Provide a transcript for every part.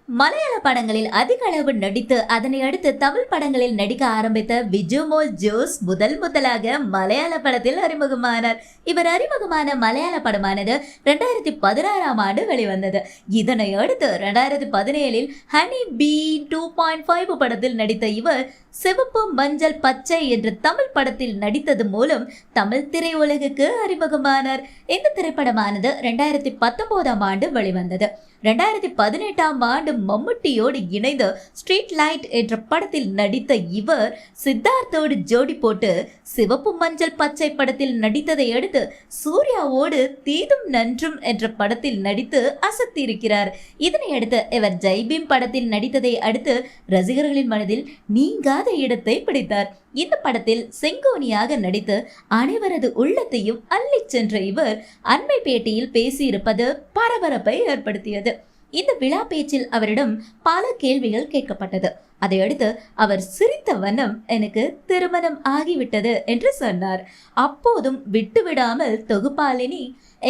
மலையாள படங்களில் அதிக அளவு நடித்து அதனை அடுத்து தமிழ் படங்களில் நடிக்க ஆரம்பித்த விஜுமோல் ஜோஸ் முதலாக மலையாள படத்தில் அறிமுகமானார். இவர் அறிமுகமான மலையாள படமானது 2016ஆம் ஆண்டு வெளிவந்தது. இதனை அடுத்து 2017இல் ஹனி பீ 2.5 படத்தில் நடித்த இவர் சிவப்பு மஞ்சள் பச்சை என்ற தமிழ் படத்தில் நடித்தது மூலம் தமிழ் திரையுலகுக்கு அறிமுகமானார். இந்த திரைப்படமானது 2019ஆம் ஆண்டு வெளிவந்தது. 2018ஆம் ஆண்டு மம்முட்டியோடு இணைந்து ஸ்ட்ரீட் லைட் என்ற படத்தில் நடித்த இவர் சித்தார்த்தோடு ஜோடி போட்டு சிவப்பு மஞ்சள் பச்சை படத்தில் நடித்ததை அடுத்து சூர்யாவோடு தீதும் நன்றும் என்ற படத்தில் நடித்து அசத்தியிருக்கிறார். இதனை அடுத்து இவர் ஜெய்பீம் படத்தில் நடித்ததை அடுத்து ரசிகர்களின் மனதில் நீங்காத இடத்தை பிடித்தார். இந்த படத்தில் செங்கோனியாக நடித்து அனைவரது உள்ளத்தையும் அள்ளிச் சென்ற இவர் அண்மை பேட்டியில் பேசியிருப்பது பரபரப்பை ஏற்படுத்தியது. இந்த விழா பேச்சில் அவரிடம் பல கேள்விகள் கேட்கப்பட்டது. அதையடுத்து அவர் சிரித்த வண்ணம் எனக்கு திருமணம் ஆகிவிட்டது என்று சொன்னார். அப்போதும் விட்டுவிடாமல் தொகுப்பாளினி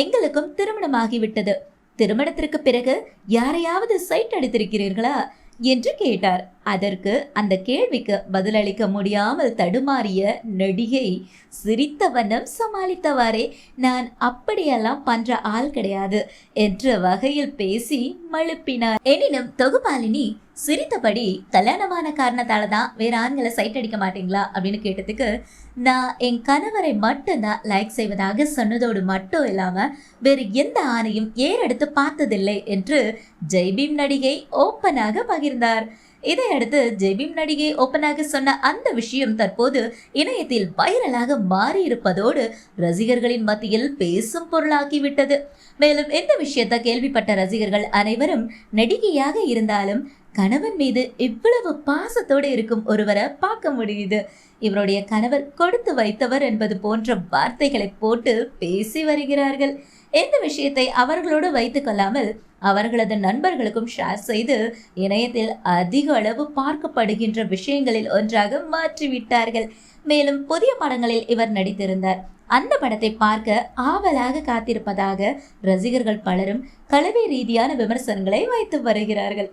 எங்களுக்கும் திருமணம் ஆகிவிட்டது, திருமணத்திற்கு பிறகு யாரையாவது சைட் அடித்திருக்கிறீர்களா என்று கேட்டார். அதற்கு அந்த கேள்விக்கு பதிலளிக்க முடியாமல் தடுமாறிய நடிகை சிரித்த வண்ணம் சமாளித்தவாறே நான் அப்படியெல்லாம் பண்ற ஆள் கிடையாது என்ற வகையில் பேசி மழுப்பினார். எனினும் தொகுப்பாளினி சிரித்தபடி கல்யாணமான காரணத்தால தான் வேற ஆண்களை சைட் அடிக்க மாட்டீங்களா அப்படின்னு கேட்டதுக்கு நான் என் கணவரை மட்டும்தான் லைக் செய்வதாக சொன்னதோடு மட்டும் இல்லாம வேறு எந்த ஆணையும் ஏறெடுத்து பார்த்ததில்லை என்று ஜெய்பீம் நடிகை ஓப்பனாக பகிர்ந்தார். இதையடுத்து ஜெய்பீம் நடிகை ஓப்பனாக சொன்ன அந்த விஷயம் தற்போது இணையத்தில் வைரலாக மாறி இருப்பதோடு ரசிகர்களின் மத்தியில் பேசும் பொருளாகிவிட்டது. மேலும் இந்த விஷயத்தை கேள்விப்பட்ட ரசிகர்கள் அனைவரும் நடிகையாக இருந்தாலும் கணவன் மீது இவ்வளவு பாசத்தோடு இருக்கும் ஒருவரை பார்க்க முடியுது, இவருடைய கணவர் கொடுத்து வைத்தவர் என்பது போன்ற வார்த்தைகளை போட்டு பேசி வருகிறார்கள். இந்த விஷயத்தை அவர்களோடு வைத்துக் கொள்ளாமல் அவர்களது நண்பர்களுக்கும் ஷேர் செய்து இணையத்தில் அதிக அளவு பார்க்கப்படுகின்ற விஷயங்களில் ஒன்றாக மாற்றிவிட்டார்கள். மேலும் புதிய படங்களில் இவர் நடித்திருந்தார். அந்த படத்தை பார்க்க ஆவலாக காத்திருப்பதாக ரசிகர்கள் பலரும் கலவை ரீதியான விமர்சனங்களை வைத்து வருகிறார்கள்.